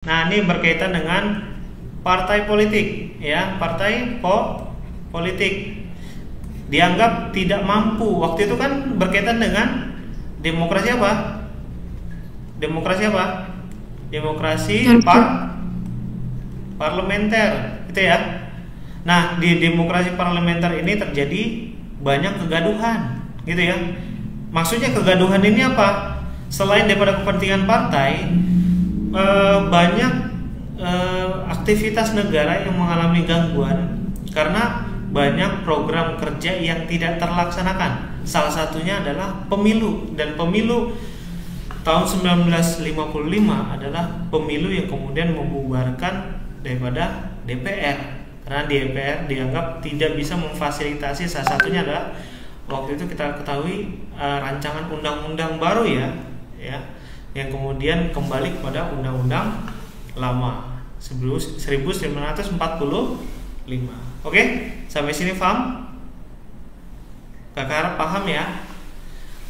Nah, ini berkaitan dengan partai politik, ya, politik dianggap tidak mampu. Waktu itu kan berkaitan dengan demokrasi apa? Demokrasi parlementer, gitu ya. Nah, di demokrasi parlementer ini terjadi banyak kegaduhan, gitu ya. Maksudnya kegaduhan ini apa? Selain daripada kepentingan partai, banyak aktivitas negara yang mengalami gangguan karena banyak program kerja yang tidak terlaksanakan. Salah satunya adalah pemilu, dan pemilu tahun 1955 adalah pemilu yang kemudian membubarkan daripada DPR, karena DPR dianggap tidak bisa memfasilitasi. Salah satunya adalah waktu itu kita ketahui rancangan undang-undang baru ya, yang kemudian kembali kepada undang-undang lama 1945. Oke, sampai sini paham? Kakak harap paham ya.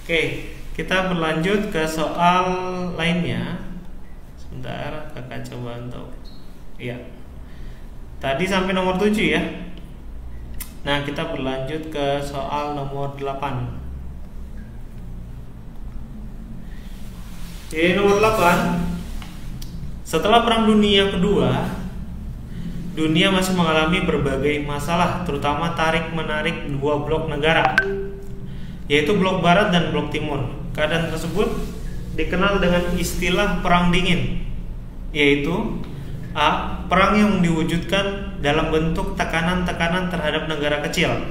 Oke, kita berlanjut ke soal lainnya. Sebentar, kakak coba untuk tadi sampai nomor 7 ya. Nah, kita berlanjut ke soal nomor 8. Jadi nomor 8, setelah Perang Dunia Kedua, dunia masih mengalami berbagai masalah, terutama tarik-menarik dua blok negara, yaitu blok Barat dan blok Timur. Keadaan tersebut dikenal dengan istilah Perang Dingin, yaitu A. Perang yang diwujudkan dalam bentuk tekanan-tekanan terhadap negara kecil.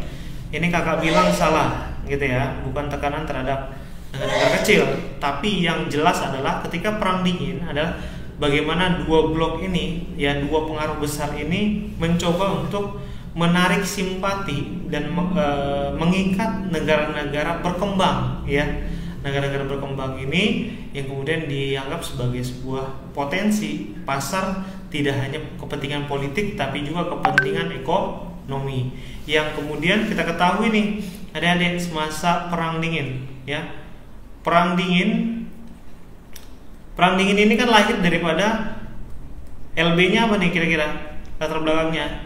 Ini kakak bilang salah, gitu ya, bukan tekanan terhadap negara kecil, tapi yang jelas adalah ketika Perang Dingin adalah bagaimana dua blok ini, ya, dua pengaruh besar ini mencoba untuk menarik simpati dan mengikat negara-negara berkembang, ya. Negara-negara berkembang ini yang kemudian dianggap sebagai sebuah potensi pasar, tidak hanya kepentingan politik tapi juga kepentingan ekonomi. Yang kemudian kita ketahui nih, adik-adik, semasa Perang Dingin, ya. Perang Dingin ini kan lahir daripada LB-nya apa nih kira-kira latar belakangnya?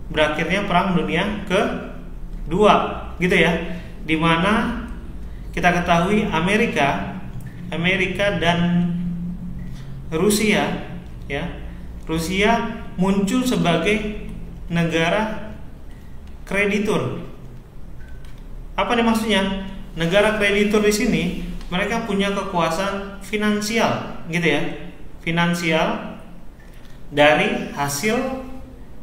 Berakhirnya Perang Dunia Kedua, gitu ya. Dimana kita ketahui Amerika dan Rusia, ya. Rusia muncul sebagai negara kreditur. Apa nih maksudnya? Negara kreditur di sini mereka punya kekuasaan finansial, gitu ya. Finansial dari hasil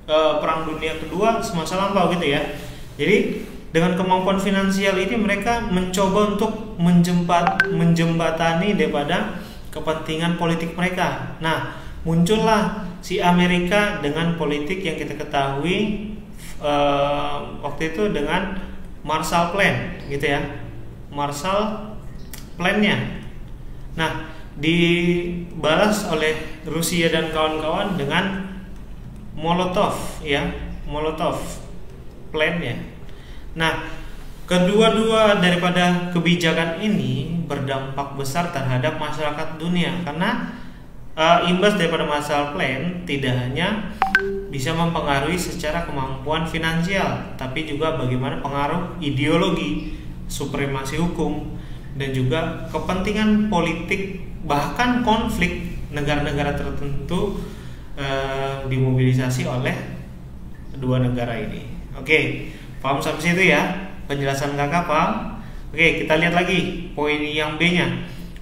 Perang Dunia Kedua semasa lampau, gitu ya. Jadi dengan kemampuan finansial ini mereka mencoba untuk menjembatani daripada kepentingan politik mereka. Nah, muncullah si Amerika dengan politik yang kita ketahui waktu itu dengan Marshall Plan, gitu ya. Marshall Plan-nya. Nah, dibalas oleh Rusia dan kawan-kawan dengan Molotov, ya, Molotov Plan-nya. Nah, kedua-dua daripada kebijakan ini berdampak besar terhadap masyarakat dunia, karena imbas daripada Marshall Plan tidak hanya bisa mempengaruhi secara kemampuan finansial, tapi juga bagaimana pengaruh ideologi, supremasi hukum, dan juga kepentingan politik, bahkan konflik negara-negara tertentu dimobilisasi oleh kedua negara ini. Oke, paham sampai situ ya? Penjelasan kakak paham? Oke, kita lihat lagi poin yang B-nya.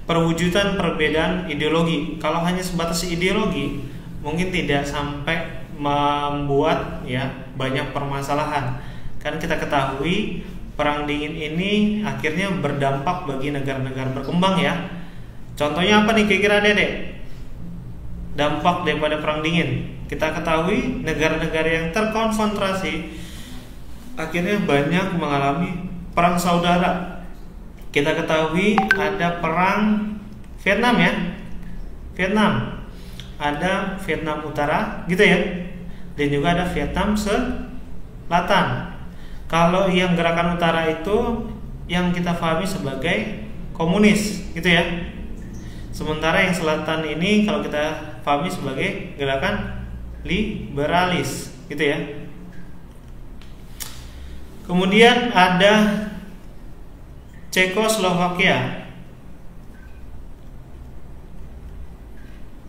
Perwujudan perbedaan ideologi. Kalau hanya sebatas ideologi, mungkin tidak sampai membuat, ya, banyak permasalahan. Kan kita ketahui Perang Dingin ini akhirnya berdampak bagi negara-negara berkembang, ya. Contohnya apa nih kira-kira, Dedek? Dampak daripada Perang Dingin. Kita ketahui negara-negara yang terkonfrontasi akhirnya banyak mengalami perang saudara. Kita ketahui ada Perang Vietnam, ya. Vietnam. Ada Vietnam Utara, gitu ya. Dan juga ada Vietnam Selatan. Kalau yang gerakan utara itu yang kita pahami sebagai komunis, gitu ya. Sementara yang selatan ini kalau kita pahami sebagai gerakan liberalis, gitu ya. Kemudian ada Cekoslovakia.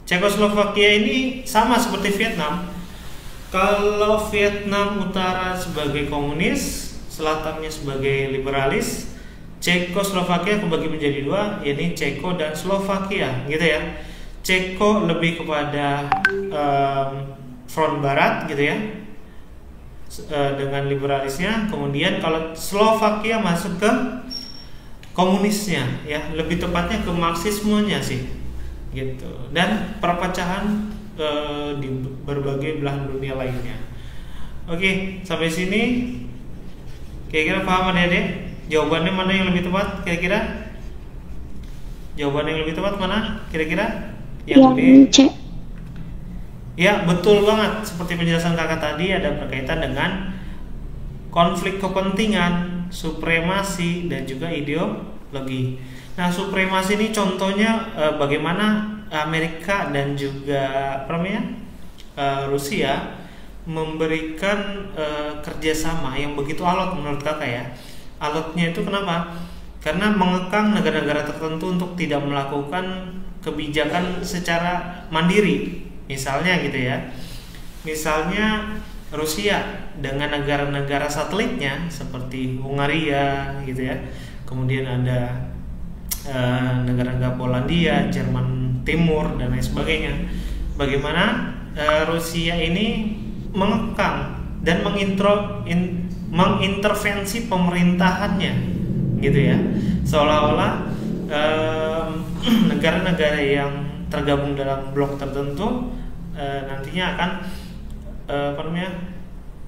Cekoslovakia ini sama seperti Vietnam. Kalau Vietnam Utara sebagai komunis, selatannya sebagai liberalis, Cekoslovakia kebagi menjadi dua, yaitu Ceko dan Slovakia, gitu ya. Ceko lebih kepada front barat, gitu ya, dengan liberalisnya. Kemudian kalau Slovakia masuk ke komunisnya, ya, lebih tepatnya ke marxismenya sih, gitu. Dan perpecahan di berbagai belahan dunia lainnya. Oke, sampai sini kira-kira paham adik-adik? Jawabannya mana yang lebih tepat kira-kira? Jawaban yang lebih tepat mana kira-kira? Yang B. Ya, betul banget. Seperti penjelasan kakak tadi, ada berkaitan dengan konflik kepentingan, supremasi, dan juga ideologi. Nah, supremasi ini contohnya bagaimana Amerika dan juga Rusia memberikan kerjasama yang begitu alot menurut kakak ya. Alotnya itu kenapa? Karena mengekang negara-negara tertentu untuk tidak melakukan kebijakan secara mandiri. Misalnya gitu ya. Misalnya Rusia dengan negara-negara satelitnya seperti Hungaria gitu ya. Kemudian ada negara-negara Polandia, Jerman Timur dan lain sebagainya. Bagaimana Rusia ini mengekang dan mengintervensi pemerintahannya, gitu ya, seolah-olah negara-negara yang tergabung dalam blok tertentu nantinya akan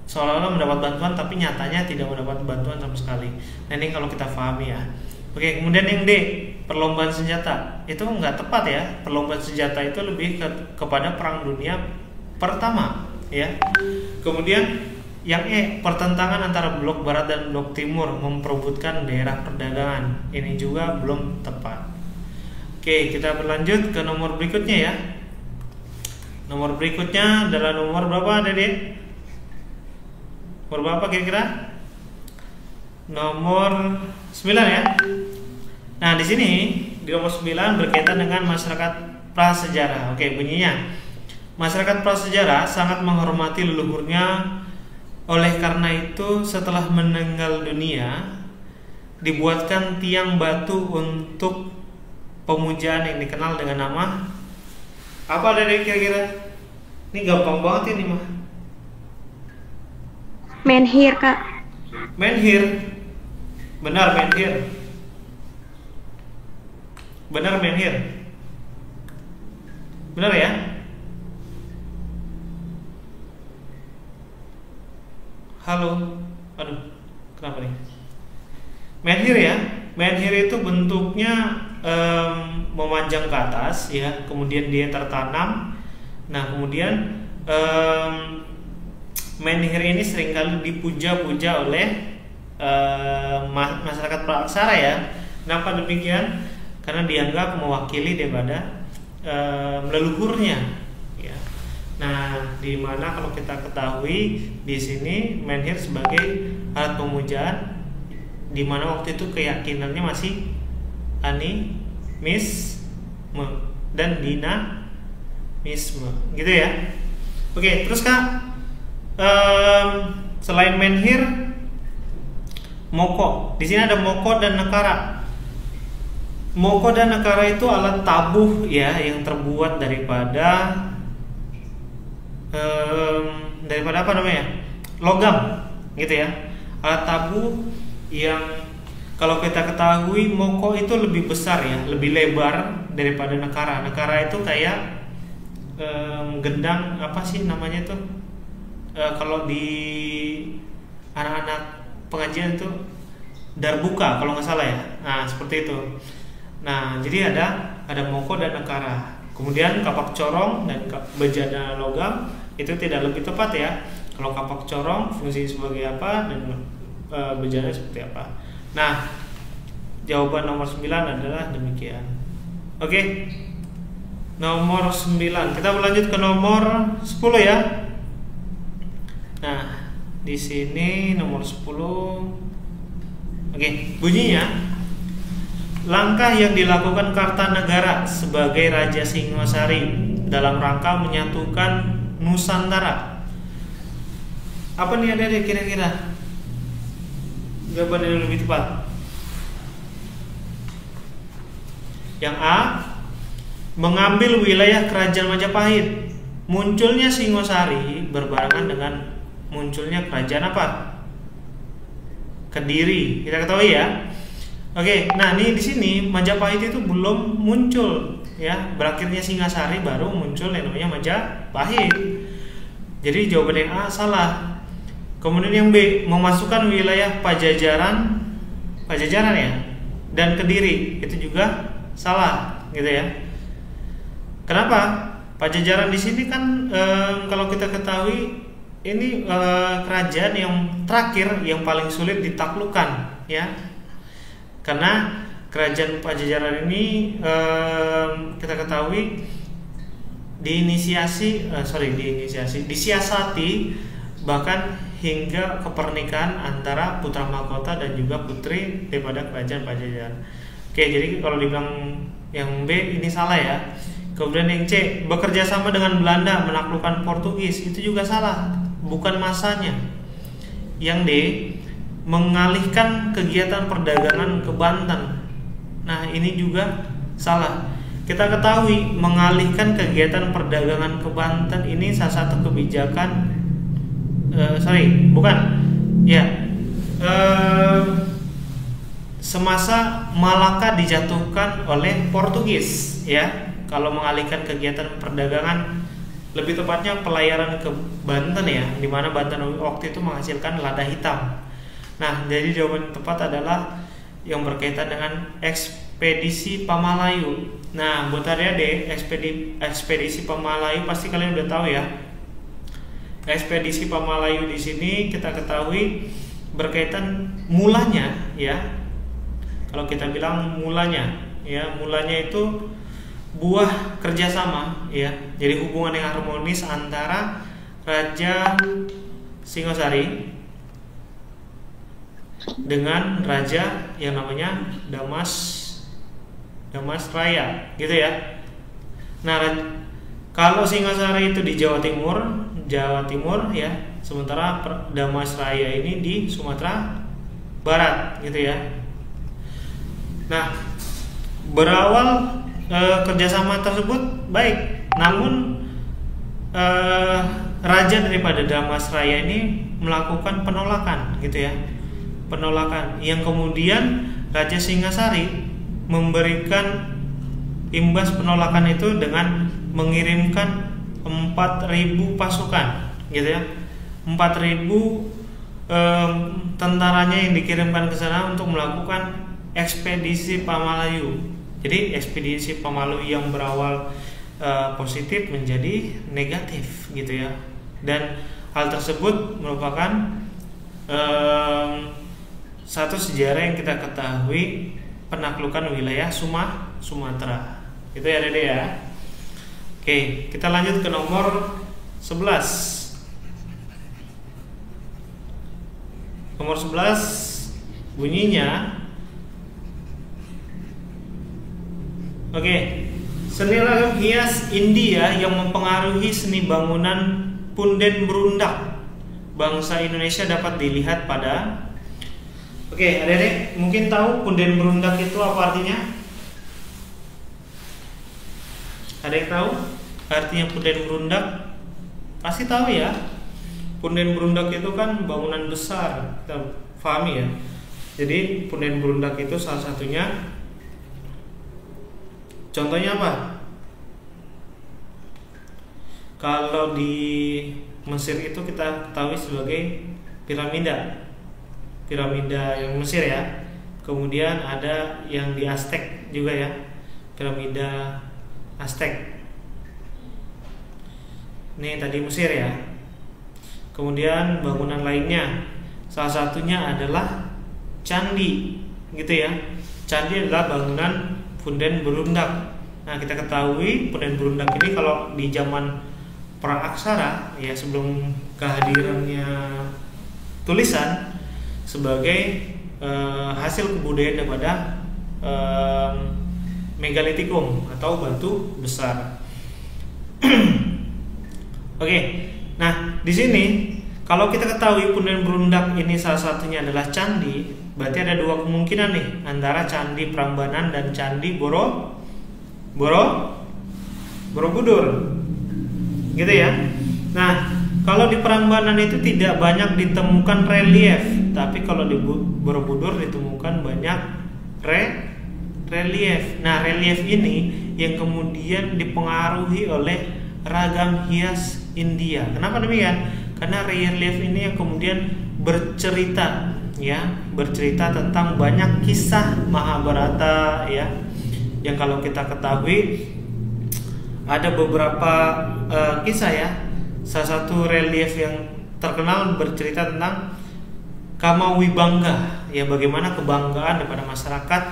seolah-olah mendapat bantuan, tapi nyatanya tidak mendapat bantuan sama sekali. Nah, ini kalau kita pahami ya. Oke, kemudian yang D, perlombaan senjata. Itu nggak tepat ya. Perlombaan senjata itu lebih kepada Perang Dunia Pertama, ya. Kemudian yang E, pertentangan antara blok barat dan blok timur memperebutkan daerah perdagangan. Ini juga belum tepat. Oke, kita berlanjut ke nomor berikutnya ya. Nomor berikutnya adalah nomor berapa, Dede? Nomor berapa kira-kira? Nomor 9 ya. Nah, di sini di nomor 9 berkaitan dengan masyarakat prasejarah. Oke, bunyinya. Masyarakat prasejarah sangat menghormati leluhurnya. Oleh karena itu, setelah meninggal dunia, dibuatkan tiang batu untuk pemujaan yang dikenal dengan nama apa, dari kira-kira? Ini gampang banget ini mah. Menhir, Kak. Menhir. Benar, menhir. Benar, menhir. Benar ya? Halo. Aduh, kenapa nih? Menhir ya. Menhir itu bentuknya memanjang ke atas ya, kemudian dia tertanam. Nah, kemudian menhir ini seringkali dipuja-puja oleh masyarakat Praksara ya. Kenapa demikian? Karena dianggap mewakili daripada leluhurnya ya. Nah, di mana kalau kita ketahui di sini menhir sebagai alat pemujaan, di mana waktu itu keyakinannya masih animisme dan dinamisme, gitu ya. Oke, terus Kak, selain menhir, moko. Di sini ada moko dan nekara. Moko dan nekara itu alat tabuh ya, yang terbuat daripada apa namanya? Logam, gitu ya. Alat tabuh yang kalau kita ketahui moko itu lebih besar ya, lebih lebar daripada nekara. Nekara itu kayak gendang apa sih namanya tuh? Kalau di anak-anak pengajian itu darbuka kalau nggak salah ya. Nah, seperti itu. Nah, jadi ada moko dan nekara. Kemudian kapak corong dan bejana logam itu tidak lebih tepat ya. Kalau kapak corong fungsi sebagai apa dan bejana seperti apa. Nah, jawaban nomor 9 adalah demikian. Oke. Nomor 9. Kita berlanjut ke nomor 10 ya. Nah, di sini nomor 10. Oke, bunyinya, langkah yang dilakukan Kartanegara sebagai Raja Singosari dalam rangka menyatukan Nusantara. Apa nih ada kira-kira? Jawaban yang lebih tepat. Yang A, mengambil wilayah Kerajaan Majapahit. Munculnya Singosari berbarengan dengan munculnya kerajaan apa? Kediri. Kita ketahui ya. Oke, nah ini di sini Majapahit itu belum muncul ya. Berakhirnya Singasari baru muncul yang namanya Majapahit. Jadi jawaban yang A salah. Kemudian yang B, memasukkan wilayah Pajajaran ya, dan Kediri, itu juga salah, gitu ya. Kenapa? Pajajaran di sini kan kalau kita ketahui ini kerajaan yang terakhir yang paling sulit ditaklukkan, ya. Karena kerajaan Pajajaran ini kita ketahui disiasati bahkan hingga kepernikahan antara putra mahkota dan juga putri daripada kerajaan Pajajaran. Oke, jadi kalau dibilang yang B ini salah ya. Kemudian yang C, bekerja sama dengan Belanda menaklukkan Portugis, itu juga salah, bukan masanya. Yang D, mengalihkan kegiatan perdagangan ke Banten. Nah, ini juga salah. Kita ketahui mengalihkan kegiatan perdagangan ke Banten ini salah satu kebijakan semasa Malaka dijatuhkan oleh Portugis ya. Kalau mengalihkan kegiatan perdagangan, lebih tepatnya pelayaran ke Banten ya, di mana Banten waktu itu menghasilkan lada hitam. Nah, jadi jawaban yang tepat adalah yang berkaitan dengan ekspedisi Pamalayu. Nah, buat adik-adik, ekspedisi Pamalayu pasti kalian udah tahu ya. Ekspedisi Pamalayu di sini kita ketahui berkaitan mulanya ya. Kalau kita bilang mulanya itu buah kerjasama ya. Jadi hubungan yang harmonis antara Raja Singosari dengan raja yang namanya Damasraya gitu ya. Nah, kalau Singosari itu di Jawa Timur ya, sementara Damasraya ini di Sumatera Barat gitu ya. Nah, berawal kerjasama tersebut baik, namun raja daripada Damasraya ini melakukan penolakan gitu ya, penolakan yang kemudian Raja Singasari memberikan imbas penolakan itu dengan mengirimkan 4.000 pasukan gitu ya, 4.000 tentaranya yang dikirimkan ke sana untuk melakukan ekspedisi Pamalayu. Jadi ekspedisi Pamalayu yang berawal positif menjadi negatif gitu ya. Dan hal tersebut merupakan satu sejarah yang kita ketahui penaklukan wilayah Sumatera. Itu ya Dede ya. Oke, kita lanjut ke nomor 11. Nomor 11 bunyinya, oke, seni logam hias India yang mempengaruhi seni bangunan punden berundak bangsa Indonesia dapat dilihat pada. Oke, adik-adik mungkin tahu punden berundak itu apa artinya? Ada yang tahu artinya punden berundak? Pasti tahu ya. Punden berundak itu kan bangunan besar, kita pahami ya. Jadi punden berundak itu salah satunya, contohnya apa? Kalau di Mesir itu kita ketahui sebagai piramida yang Mesir ya. Kemudian ada yang di Aztec juga ya, piramida Aztec. Ini tadi Mesir ya. Kemudian bangunan lainnya, salah satunya adalah candi, gitu ya. Candi adalah bangunan punden berundak Nah, kita ketahui punden berundak ini kalau di zaman praaksara ya, sebelum kehadirannya tulisan, sebagai hasil kebudayaan daripada megalitikum atau batu besar. Oke, nah di sini kalau kita ketahui punden berundak ini salah satunya adalah candi, berarti ada dua kemungkinan nih antara candi Prambanan dan candi Borobudur, gitu ya. Nah, kalau di Prambanan itu tidak banyak ditemukan relief, tapi kalau di Borobudur ditemukan banyak relief. Nah, relief ini yang kemudian dipengaruhi oleh ragam hias India. Kenapa demikian? Karena relief ini yang kemudian bercerita tentang banyak kisah Mahabharata ya. Yang kalau kita ketahui ada beberapa kisah ya. Salah satu relief yang terkenal bercerita tentang Kamawibangga ya, bagaimana kebanggaan daripada masyarakat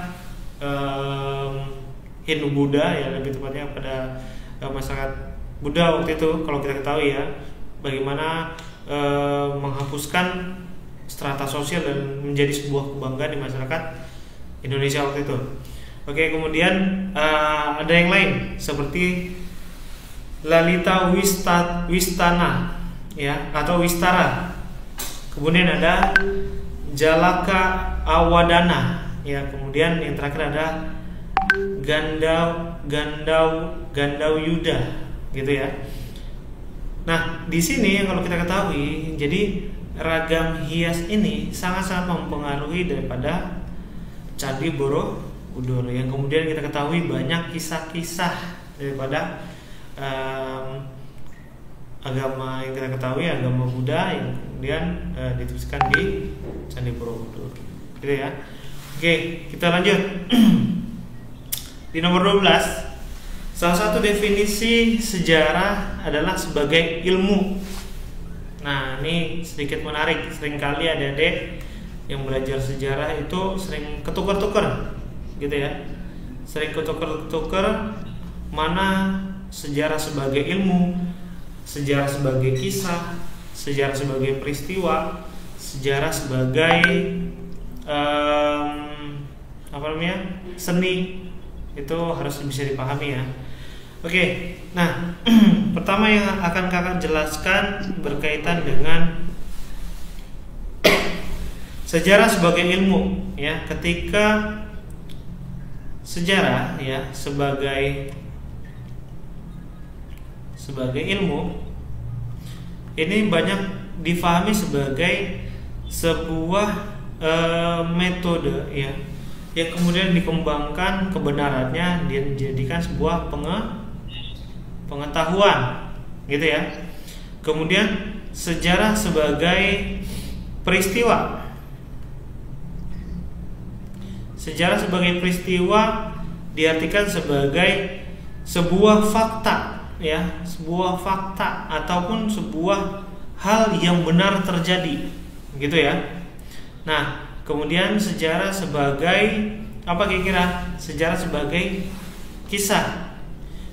Hindu Buddha ya, lebih tepatnya pada masyarakat Buddha waktu itu, kalau kita ketahui ya, bagaimana menghapuskan strata sosial dan menjadi sebuah kebanggaan di masyarakat Indonesia waktu itu. Oke, kemudian ada yang lain seperti Lalita Wistana ya, atau Wistara. Kemudian ada Jalaka Awadana ya, kemudian yang terakhir ada Gandau Yuda gitu ya. Nah, di sini yang kalau kita ketahui, jadi ragam hias ini sangat-sangat mempengaruhi daripada Candi Borobudur yang kemudian kita ketahui banyak kisah-kisah daripada agama yang kita ketahui, agama Buddha yang kemudian dituliskan di Candi Borobudur, gitu ya. Oke, kita lanjut. Di nomor 12, salah satu definisi sejarah adalah sebagai ilmu. Nah, ini sedikit menarik. Seringkali adik-adik yang belajar sejarah itu sering ketukar-tukar, gitu ya. Sering ketukar-tukar mana sejarah sebagai ilmu, sejarah sebagai kisah, sejarah sebagai peristiwa, sejarah sebagai seni. Itu harus bisa dipahami ya. Oke, nah pertama yang akan kakak jelaskan berkaitan dengan sejarah sebagai ilmu ya. Ketika sejarah ya sebagai ilmu ini banyak difahami sebagai sebuah metode ya, yang kemudian dikembangkan kebenarannya dan dijadikan sebuah pengetahuan, gitu ya. Kemudian sejarah sebagai peristiwa. Sejarah sebagai peristiwa diartikan sebagai sebuah fakta, ya, sebuah fakta ataupun sebuah hal yang benar terjadi, gitu ya. Nah, kemudian sejarah sebagai apa kira-kira? Sejarah sebagai kisah.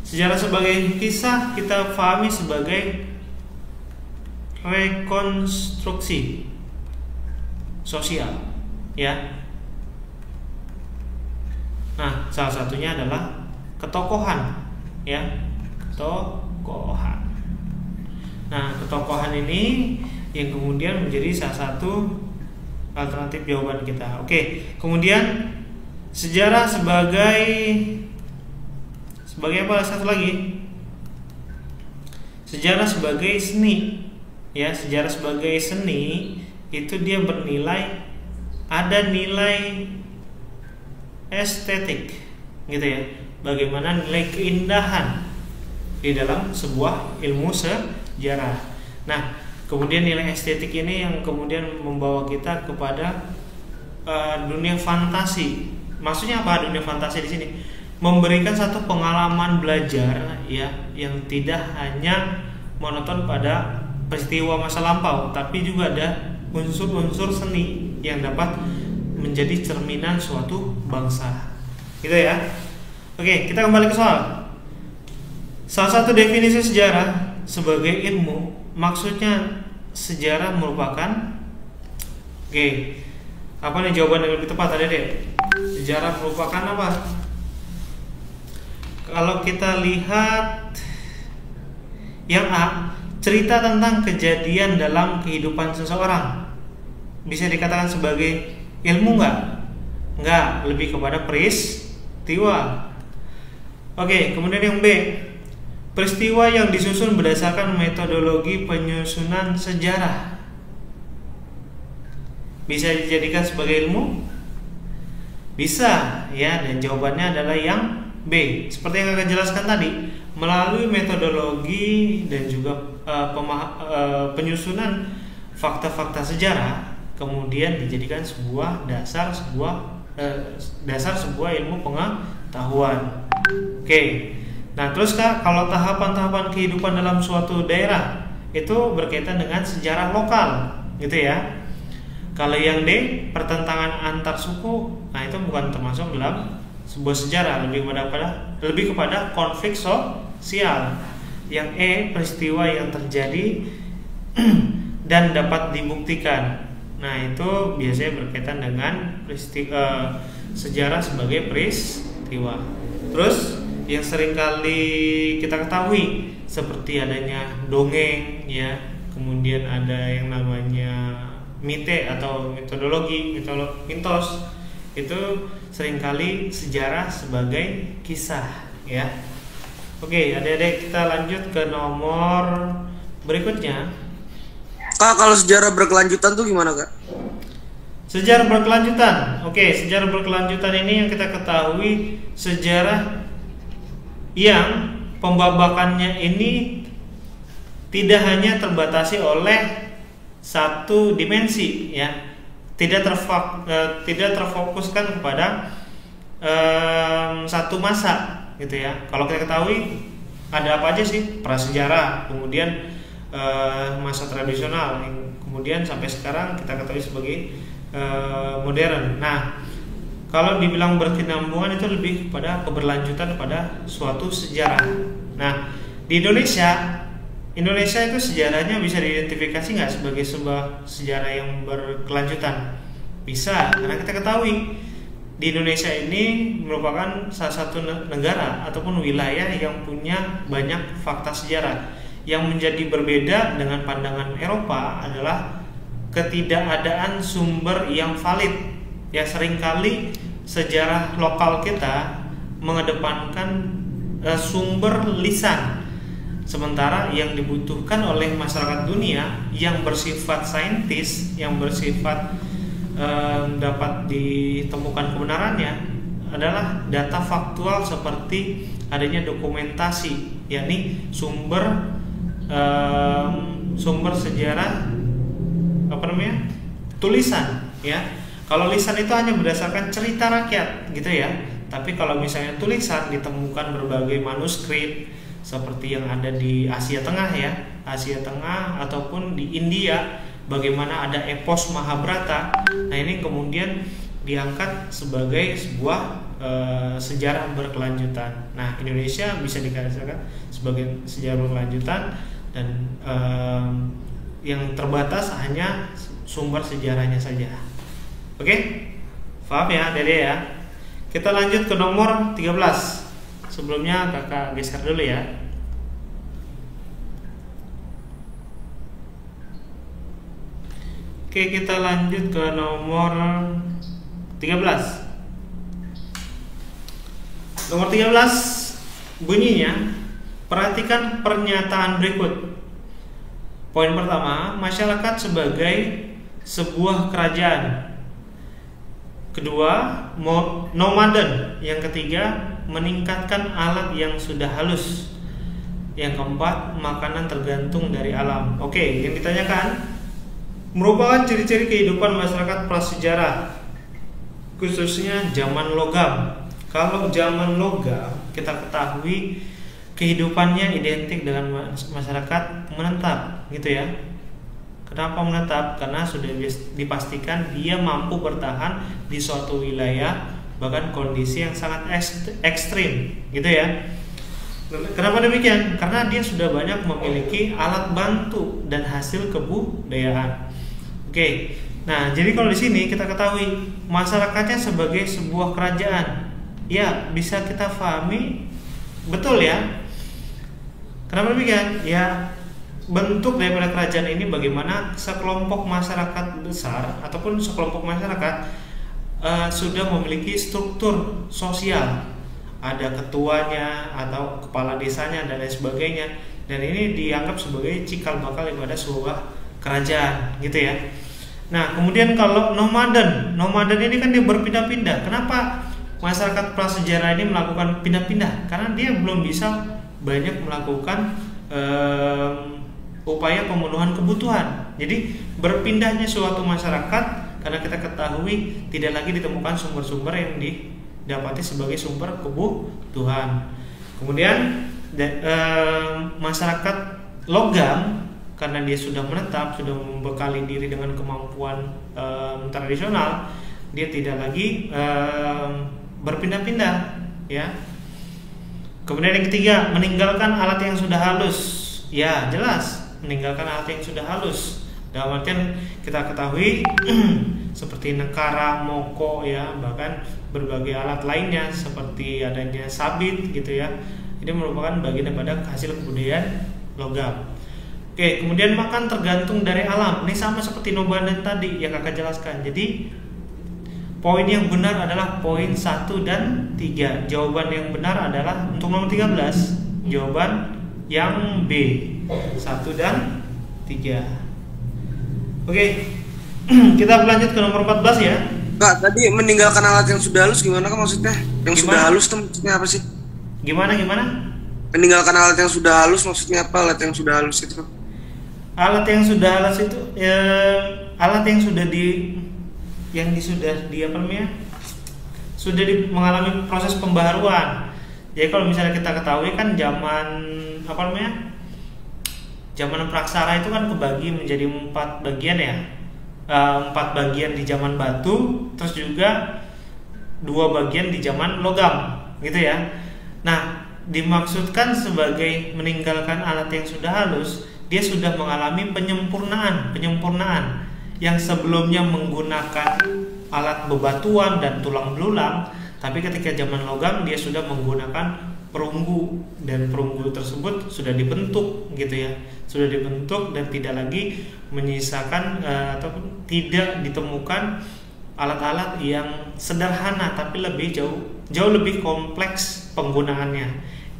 Sejarah sebagai kisah kita pahami sebagai rekonstruksi sosial, ya. Nah, salah satunya adalah ketokohan, ya, ketokohan. Nah, ketokohan ini yang kemudian menjadi salah satu alternatif jawaban kita. Oke, kemudian sejarah sebagai apa? Satu lagi, sejarah sebagai seni, ya. Sejarah sebagai seni itu dia bernilai, ada nilai estetik, gitu ya. Bagaimana nilai keindahan di dalam sebuah ilmu sejarah. Nah, kemudian nilai estetik ini yang kemudian membawa kita kepada dunia fantasi. Maksudnya apa dunia fantasi di sini? Memberikan satu pengalaman belajar, ya, yang tidak hanya monoton pada peristiwa masa lampau, tapi juga ada unsur-unsur seni yang dapat menjadi cerminan suatu bangsa, gitu ya. Oke, kita kembali ke soal. Salah satu definisi sejarah sebagai ilmu, maksudnya sejarah merupakan, oke, apa nih jawaban yang lebih tepat tadi deh? Sejarah merupakan apa? Kalau kita lihat yang A, cerita tentang kejadian dalam kehidupan seseorang, bisa dikatakan sebagai ilmu nggak? Nggak, lebih kepada peristiwa. Oke, kemudian yang B, peristiwa yang disusun berdasarkan metodologi penyusunan sejarah, bisa dijadikan sebagai ilmu? Bisa, ya, dan jawabannya adalah yang B. Seperti yang akan jelaskan tadi, melalui metodologi dan juga penyusunan fakta-fakta sejarah, kemudian dijadikan sebuah dasar sebuah ilmu pengetahuan. Oke. Nah, terus Kak, kalau tahapan-tahapan kehidupan dalam suatu daerah itu berkaitan dengan sejarah lokal, gitu ya. Kalau yang D, pertentangan antar suku, nah itu bukan termasuk dalam sebuah sejarah, lebih kepada konflik sosial. Yang E, peristiwa yang terjadi dan dapat dibuktikan. Nah, itu biasanya berkaitan dengan sejarah sebagai peristiwa. Terus yang seringkali kita ketahui seperti adanya dongeng, ya, kemudian ada yang namanya mite atau mitos, itu seringkali sejarah sebagai kisah, ya. Oke, adik-adik, kita lanjut ke nomor berikutnya. Kak, kalau sejarah berkelanjutan tuh gimana, Kak? Sejarah berkelanjutan. Oke, sejarah berkelanjutan ini yang kita ketahui sejarah yang pembabakannya ini tidak hanya terbatasi oleh satu dimensi, ya, tidak terfokuskan kepada satu masa, gitu ya. Kalau kita ketahui ada apa aja sih? Prasejarah, kemudian masa tradisional, yang kemudian sampai sekarang kita ketahui sebagai modern. Nah, kalau dibilang berkesinambungan itu lebih kepada keberlanjutan pada suatu sejarah. Nah, di Indonesia itu sejarahnya bisa diidentifikasi nggak sebagai sebuah sejarah yang berkelanjutan? Bisa, karena kita ketahui di Indonesia ini merupakan salah satu negara ataupun wilayah yang punya banyak fakta sejarah. Yang menjadi berbeda dengan pandangan Eropa adalah ketidakadaan sumber yang valid. Ya, seringkali sejarah lokal kita mengedepankan sumber lisan, sementara yang dibutuhkan oleh masyarakat dunia yang bersifat saintis, yang bersifat dapat ditemukan kebenarannya adalah data faktual seperti adanya dokumentasi, yakni sumber sejarah, tulisan, ya. Kalau lisan itu hanya berdasarkan cerita rakyat, gitu ya. Tapi kalau misalnya tulisan, ditemukan berbagai manuskrip seperti yang ada di Asia Tengah, ya, Asia Tengah ataupun di India, bagaimana ada epos Mahabharata. Nah, ini kemudian diangkat sebagai sebuah sejarah berkelanjutan. Nah, Indonesia bisa dikatakan sebagai sejarah berkelanjutan, dan yang terbatas hanya sumber sejarahnya saja. Oke? Paham ya, Dede ya? Kita lanjut ke nomor 13. Sebelumnya kakak geser dulu ya. Oke, kita lanjut ke nomor 13. Nomor 13 bunyinya, perhatikan pernyataan berikut. Poin pertama, masyarakat sebagai sebuah kerajaan. Kedua, nomaden. Yang ketiga, meningkatkan alat yang sudah halus. Yang keempat, makanan tergantung dari alam. Oke, yang ditanyakan merupakan ciri-ciri kehidupan masyarakat prasejarah, khususnya zaman logam. Kalau zaman logam, kita ketahui kehidupannya identik dengan masyarakat menetap, gitu ya. Kenapa menetap? Karena sudah dipastikan dia mampu bertahan di suatu wilayah bahkan kondisi yang sangat ekstrim, gitu ya. Kenapa demikian? Karena dia sudah banyak memiliki alat bantu dan hasil kebudayaan. Oke. Nah, jadi kalau di sini kita ketahui masyarakatnya sebagai sebuah kerajaan. Ya, bisa kita pahami betul ya. Kenapa demikian? Ya, bentuk daripada kerajaan ini bagaimana sekelompok masyarakat besar ataupun sekelompok masyarakat sudah memiliki struktur sosial. Ada ketuanya atau kepala desanya dan lain sebagainya, dan ini dianggap sebagai cikal bakal daripada sebuah kerajaan, gitu ya. Nah, kemudian kalau nomaden ini kan dia berpindah-pindah. Kenapa masyarakat prasejarah ini melakukan pindah-pindah? Karena dia belum bisa banyak melakukan upaya pemenuhan kebutuhan. Jadi berpindahnya suatu masyarakat karena kita ketahui tidak lagi ditemukan sumber-sumber yang didapati sebagai sumber kebutuhan. Kemudian masyarakat logam, karena dia sudah menetap, sudah membekali diri dengan kemampuan tradisional, dia tidak lagi berpindah-pindah, ya. Kemudian yang ketiga, meninggalkan alat yang sudah halus. Ya, jelas, meninggalkan alat yang sudah halus. Dalam artian kita ketahui seperti nekara, moko, ya, bahkan berbagai alat lainnya seperti adanya sabit, gitu ya. Ini merupakan bagian daripada hasil kebudayaan logam. Oke, kemudian makan tergantung dari alam. Ini sama seperti nomaden tadi yang kakak jelaskan. Jadi poin yang benar adalah poin 1 dan 3. Jawaban yang benar adalah untuk nomor 13. Jawaban yang B, 1 dan 3. Oke, kita lanjut ke nomor 14 ya. Kak, tadi meninggalkan alat yang sudah halus gimana Kak maksudnya? Yang sudah halus itu maksudnya apa sih? Gimana? Meninggalkan alat yang sudah halus maksudnya apa? Alat yang sudah halus itu? Alat yang sudah halus itu alat yang sudah mengalami proses pembaharuan. Jadi kalau misalnya kita ketahui kan zaman praksara itu kan kebagi menjadi 4 bagian ya. 4 bagian di zaman batu, terus juga 2 bagian di zaman logam, gitu ya. Nah, dimaksudkan sebagai meninggalkan alat yang sudah halus, dia sudah mengalami penyempurnaan yang sebelumnya menggunakan alat bebatuan dan tulang belulang, tapi ketika zaman logam dia sudah menggunakan perunggu, dan perunggu tersebut sudah dibentuk, gitu ya, sudah dibentuk dan tidak lagi menyisakan ataupun tidak ditemukan alat-alat yang sederhana, tapi jauh lebih kompleks penggunaannya.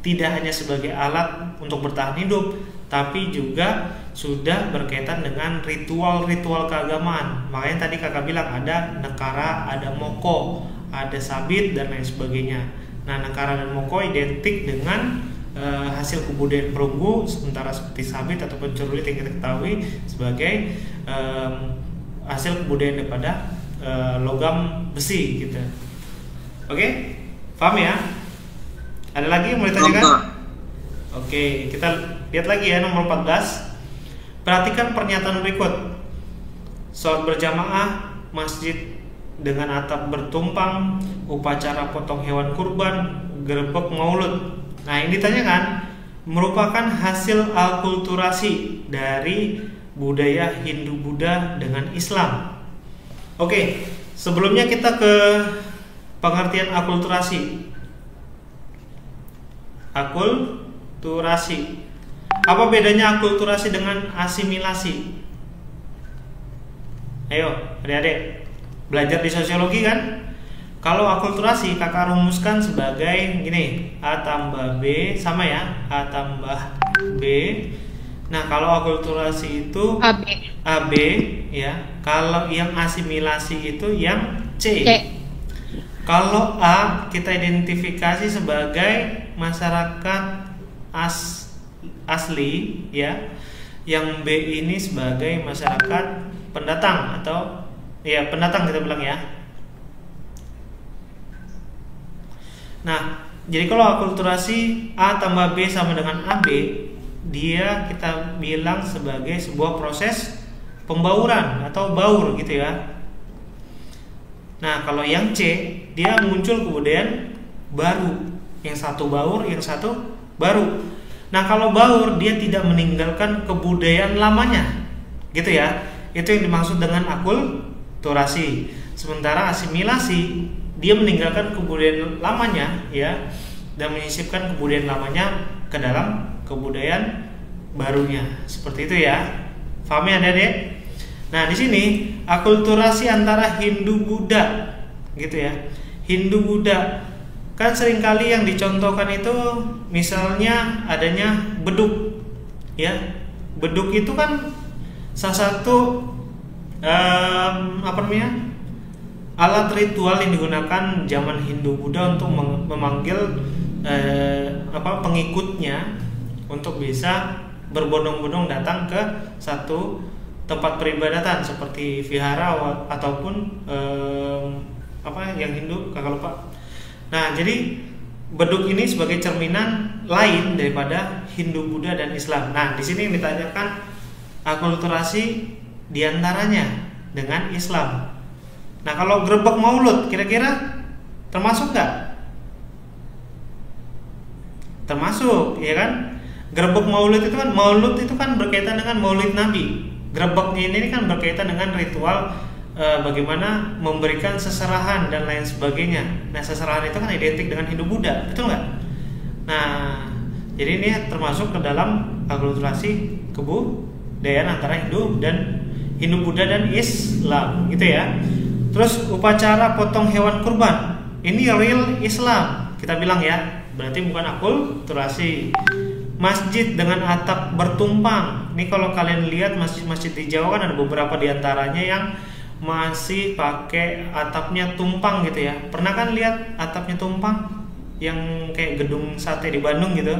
Tidak hanya sebagai alat untuk bertahan hidup, tapi juga sudah berkaitan dengan ritual-ritual keagamaan. Makanya tadi kakak bilang ada nekara, ada moko, ada sabit dan lain sebagainya. Nah, nekara dan moko identik dengan hasil kebudayaan perunggu, sementara seperti sabit ataupun cerulit yang kita ketahui sebagai hasil kebudayaan daripada logam besi, gitu. Oke, paham ya? Ada lagi yang mau ditanyakan? Oke, kita lihat lagi ya nomor 14. Perhatikan pernyataan berikut. Salat berjamaah, masjid dengan atap bertumpang, upacara potong hewan kurban, gerebek maulud. Nah, yang ditanyakan merupakan hasil akulturasi dari budaya Hindu-Buddha dengan Islam. Oke, sebelumnya kita ke pengertian akulturasi. Akulturasi. Apa bedanya akulturasi dengan asimilasi? Ayo, adik-adik, belajar di sosiologi kan? Kalau akulturasi kakak rumuskan sebagai gini, A tambah B sama ya, A tambah B. Nah, kalau akulturasi itu AB ya. Kalau yang asimilasi itu yang C. Kalau A kita identifikasi sebagai masyarakat asli ya. Yang B ini sebagai masyarakat pendatang atau ya pendatang kita bilang ya. Nah, jadi kalau akulturasi A tambah B sama dengan AB, dia kita bilang sebagai sebuah proses pembauran atau baur, gitu ya. Nah, kalau yang C dia muncul kebudayaan baru, yang satu baur, yang satu baru. Nah, kalau baur dia tidak meninggalkan kebudayaan lamanya, gitu ya. Itu yang dimaksud dengan akulturasi. Sementara asimilasi dia meninggalkan kebudayaan lamanya, ya, dan menyisipkan kebudayaan lamanya ke dalam kebudayaan barunya. Seperti itu ya. Paham ya, Adik-adik? Nah, di sini akulturasi antara Hindu Buddha, gitu ya. Hindu Buddha kan seringkali yang dicontohkan itu misalnya adanya beduk, ya. Beduk itu kan salah satu alat ritual yang digunakan zaman Hindu Buddha untuk memanggil pengikutnya untuk bisa berbondong-bondong datang ke satu tempat peribadatan seperti vihara ataupun yang Hindu, kakak lupa. Nah, jadi beduk ini sebagai cerminan lain daripada Hindu, Buddha, dan Islam. Nah, di sini yang ditanyakan akulturasi diantaranya dengan Islam. Nah, kalau grebek maulud kira-kira termasuk nggak? Termasuk, ya kan? Grebek maulud itu kan berkaitan dengan maulid Nabi. Grebeknya ini kan berkaitan dengan ritual bagaimana memberikan seserahan dan lain sebagainya. Nah, seserahan itu kan identik dengan Hindu Buddha, betul nggak? Nah, jadi ini termasuk ke dalam akulturasi kebudayaan antara Hindu Buddha dan Islam, gitu ya. Terus upacara potong hewan kurban, ini real Islam kita bilang ya, berarti bukan akulturasi. Masjid dengan atap bertumpang, ini kalau kalian lihat masjid-masjid di Jawa kan ada beberapa diantaranya yang masih pakai atapnya tumpang gitu ya. Pernah kan lihat atapnya tumpang yang kayak gedung sate di Bandung gitu?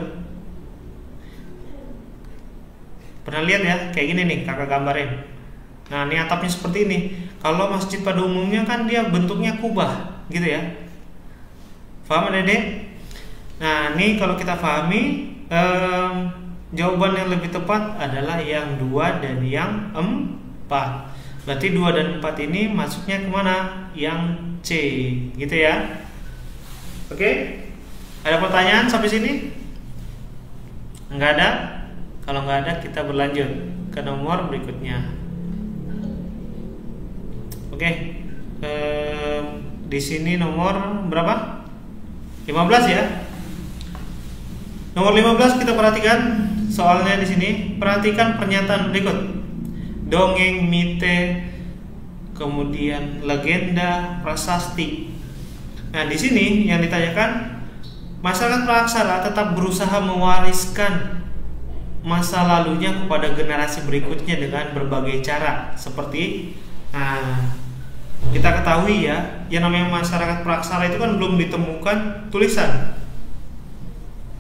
Pernah lihat ya? Kayak gini nih, kakak gambarin. Nah, ini atapnya seperti ini. Kalau masjid pada umumnya kan dia bentuknya kubah gitu ya. Paham, Dede? Nah, ini kalau kita pahami, jawaban yang lebih tepat adalah yang 2 dan yang 4. Berarti 2 dan 4 ini masuknya kemana? Yang C, gitu ya. Oke? Ada pertanyaan sampai sini? Enggak ada? Kalau enggak ada, kita berlanjut ke nomor berikutnya. Oke. Di sini nomor berapa? 15 ya. Nomor 15 kita perhatikan soalnya di sini. Perhatikan pernyataan berikut. Dongeng, mite, kemudian legenda, prasasti. Nah, di sini yang ditanyakan, masyarakat Praksara tetap berusaha mewariskan masa lalunya kepada generasi berikutnya dengan berbagai cara. Seperti kita ketahui ya, yang namanya masyarakat Praksara itu kan belum ditemukan tulisan.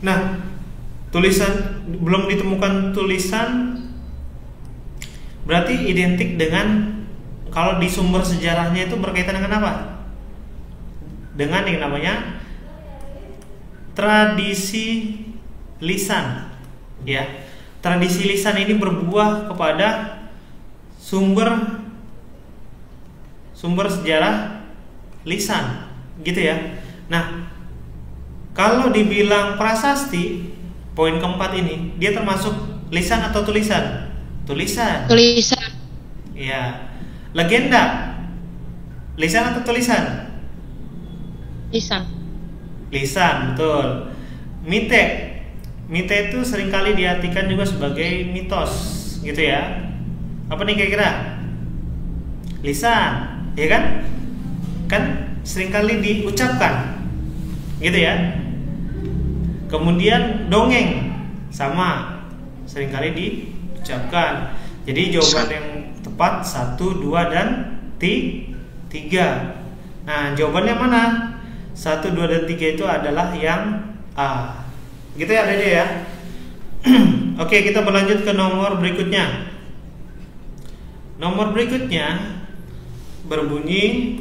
Nah, belum ditemukan tulisan berarti identik dengan, kalau di sumber sejarahnya itu berkaitan dengan apa? Dengan yang namanya tradisi lisan, ya. Tradisi lisan ini berbuah kepada sumber sejarah lisan, gitu ya. Nah, kalau dibilang prasasti, poin keempat ini, dia termasuk lisan atau tulisan? Tulisan. Ya. Legenda, lisan atau tulisan? Lisan, betul. Mite itu seringkali diartikan juga sebagai mitos, gitu ya. Apa nih kira-kira? Lisan, ya kan? Kan seringkali diucapkan, gitu ya. Kemudian dongeng sama, seringkali diucapkan. Jadi jawaban yang tepat 1, 2, dan 3. Nah, jawabannya mana? 1, 2, dan 3 itu adalah yang A. Gitu ya, Dede ya. Oke, kita berlanjut ke nomor berikutnya. Nomor berikutnya berbunyi,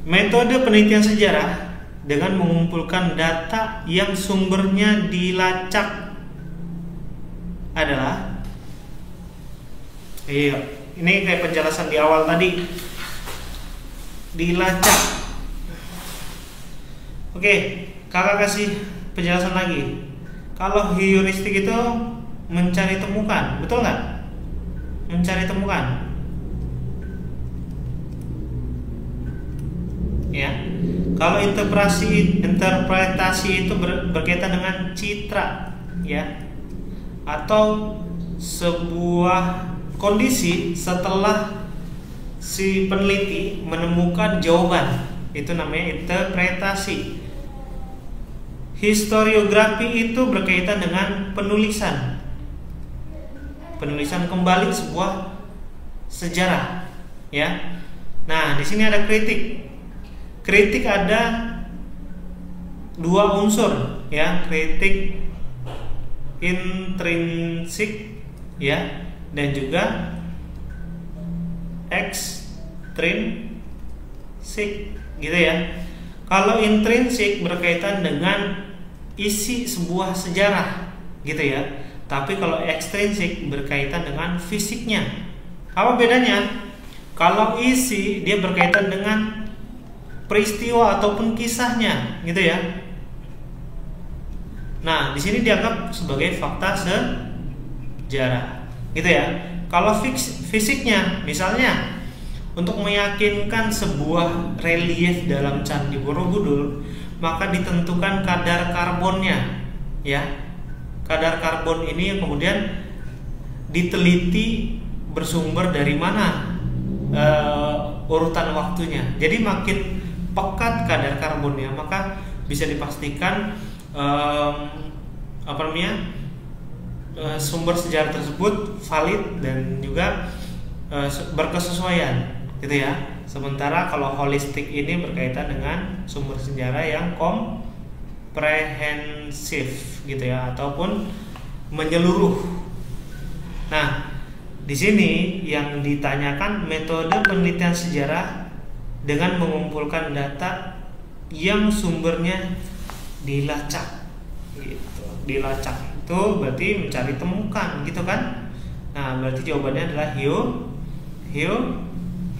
metode penelitian sejarah dengan mengumpulkan data yang sumbernya dilacak adalah, ini kayak penjelasan di awal tadi, dilacak. Oke, kakak kasih penjelasan lagi. Kalau heuristik itu mencari temukan, betul nggak? Mencari temukan, ya. Kalau interpretasi itu berkaitan dengan citra, ya, atau sebuah kondisi setelah si peneliti menemukan jawaban, itu namanya interpretasi. Historiografi itu berkaitan dengan penulisan kembali sebuah sejarah, ya. Nah, di sini ada kritik. Kritik ada dua unsur, ya, kritik intrinsik, ya, dan juga ekstrinsik, gitu ya. Kalau intrinsik berkaitan dengan isi sebuah sejarah, gitu ya. Tapi kalau ekstrinsik berkaitan dengan fisiknya. Apa bedanya? Kalau isi dia berkaitan dengan peristiwa ataupun kisahnya, gitu ya. Nah, di sini dianggap sebagai fakta sejarah, gitu ya. Kalau fisiknya, misalnya untuk meyakinkan sebuah relief dalam Candi Borobudur, maka ditentukan kadar karbonnya, ya. Kadar karbon ini yang kemudian diteliti bersumber dari mana urutan waktunya. Jadi makin pekat kadar karbonnya, maka bisa dipastikan sumber sejarah tersebut valid dan juga berkesesuaian, gitu ya. Sementara kalau holistik ini berkaitan dengan sumber sejarah yang komprehensif, gitu ya, ataupun menyeluruh. Nah, di sini yang ditanyakan metode penelitian sejarah dengan mengumpulkan data yang sumbernya dilacak, gitu. Dilacak itu berarti mencari temukan, gitu kan. Nah, berarti jawabannya adalah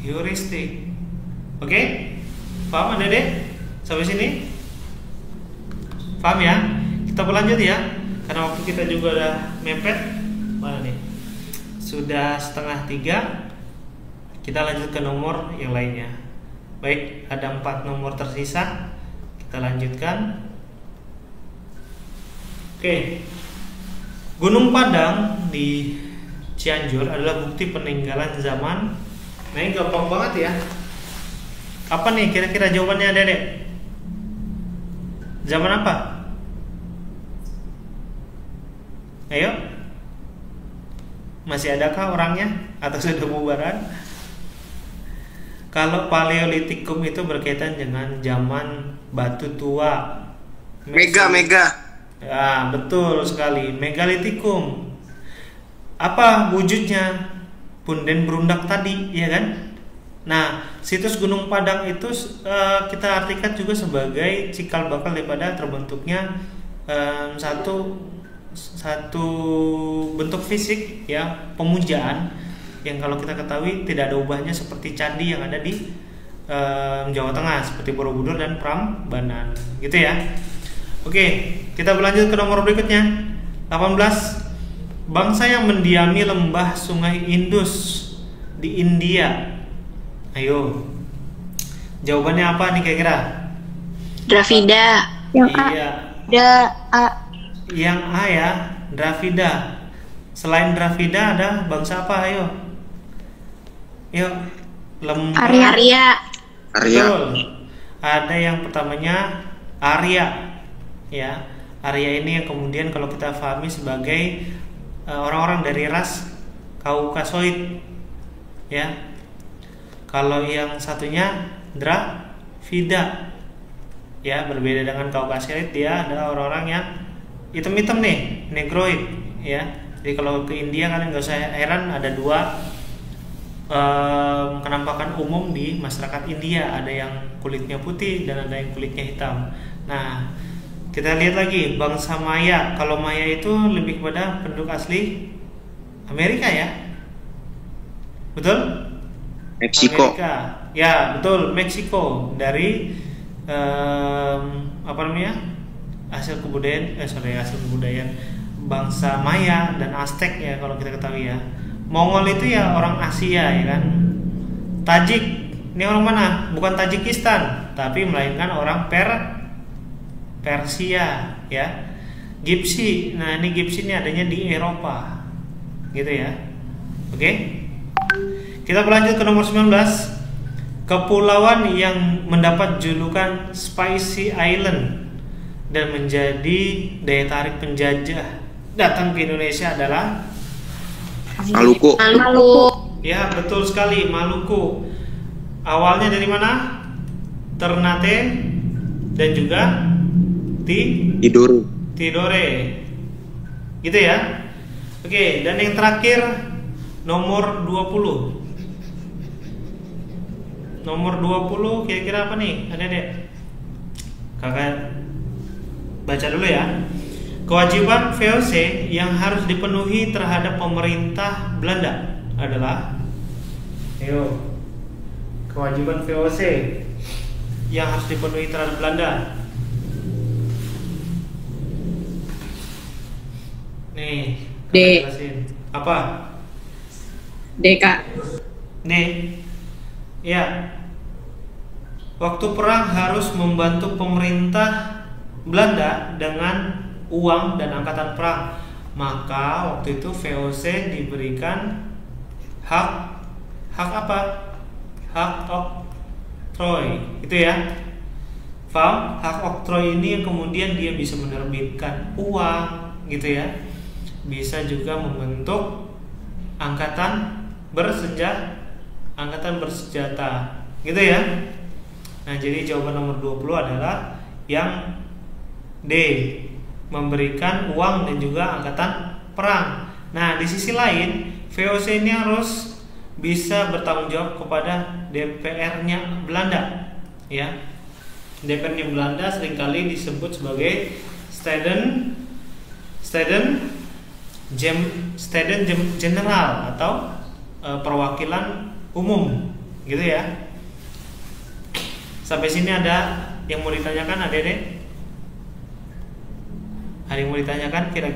heuristik. Oke? Paham Adek? Sampai sini? Paham ya? Kita berlanjut ya, karena waktu kita juga udah mepet. Mana nih? Sudah 2:30. Kita lanjut ke nomor yang lainnya. Baik, ada 4 nomor tersisa. Kita lanjutkan. Oke. Gunung Padang di Cianjur adalah bukti peninggalan zaman. Nah, ini gampang banget ya. Apa nih kira-kira jawabannya, Dedek? Zaman apa? Ayo. Masih adakah orangnya atau sudah bubaran? Kalau Paleolitikum itu berkaitan dengan zaman batu tua. Mega. Ya, betul sekali. Megalitikum. Apa wujudnya? Punden berundak tadi, ya kan? Nah, situs Gunung Padang itu kita artikan juga sebagai cikal bakal daripada terbentuknya satu bentuk fisik, ya, pemujaan yang kalau kita ketahui tidak ada ubahnya seperti candi yang ada di Jawa Tengah seperti Borobudur dan Prambanan, gitu ya. Oke, kita berlanjut ke nomor berikutnya. 18. Bangsa yang mendiami lembah Sungai Indus di India. Ayo. Jawabannya apa nih kira-kira? Dravida. Yang iya. A. Yang A ya, Dravida. Selain Dravida ada bangsa apa? Ayo. Yuk. Lembah Arya. Betul. Ada yang pertamanya Arya. Ya. Arya ini yang kemudian kalau kita pahami sebagai orang-orang dari ras Kaukasoid. Ya. Kalau yang satunya Dravida. Ya, berbeda dengan Kaukasoid, dia adalah orang-orang yang hitam-hitam nih, Negroid, ya. Jadi kalau ke India kalian nggak usah heran ada dua kenampakan umum di masyarakat India, ada yang kulitnya putih dan ada yang kulitnya hitam. Nah, kita lihat lagi bangsa Maya. Kalau Maya itu lebih kepada penduduk asli Amerika, ya, betul? Meksiko. Amerika. Ya, betul, Meksiko. Dari apa namanya, hasil kebudayaan bangsa Maya dan Aztec ya, kalau kita ketahui ya. Mongol itu ya orang Asia ya kan. Tajik ini orang mana? Bukan Tajikistan, tapi melainkan orang Persia ya. Gipsi, nah ini Gipsi ini adanya di Eropa, gitu ya. Oke, kita berlanjut ke nomor 19. Kepulauan yang mendapat julukan Spicy Island dan menjadi daya tarik penjajah datang ke Indonesia adalah Maluku. ya, betul sekali, Maluku. Awalnya dari mana? Ternate dan juga Tidore. Gitu ya. Oke, dan yang terakhir nomor 20. Nomor 20 kira-kira apa nih? Adek-adek. Kakak baca dulu ya. Kewajiban VOC yang harus dipenuhi terhadap pemerintah Belanda adalah, ayo, kewajiban VOC yang harus dipenuhi terhadap Belanda. Nih, D. jelasin. Apa? D, Kak. D. Ya. Waktu perang harus membantu pemerintah Belanda dengan uang dan angkatan perang. Maka waktu itu VOC diberikan hak apa? Hak oktroy, itu ya. Paham? Hak oktroy ini yang kemudian dia bisa menerbitkan uang, gitu ya. Bisa juga membentuk angkatan bersenjata, gitu ya. Nah, jadi jawaban nomor 20 adalah yang D, memberikan uang dan juga angkatan perang. Nah, di sisi lain, VOC ini harus bisa bertanggung jawab kepada DPR-nya Belanda, ya. DPR-nya Belanda seringkali disebut sebagai Steden General atau perwakilan umum, gitu ya. Sampai sini ada yang mau ditanyakan, Adek? Ada yang mau ditanyakan kira-kira?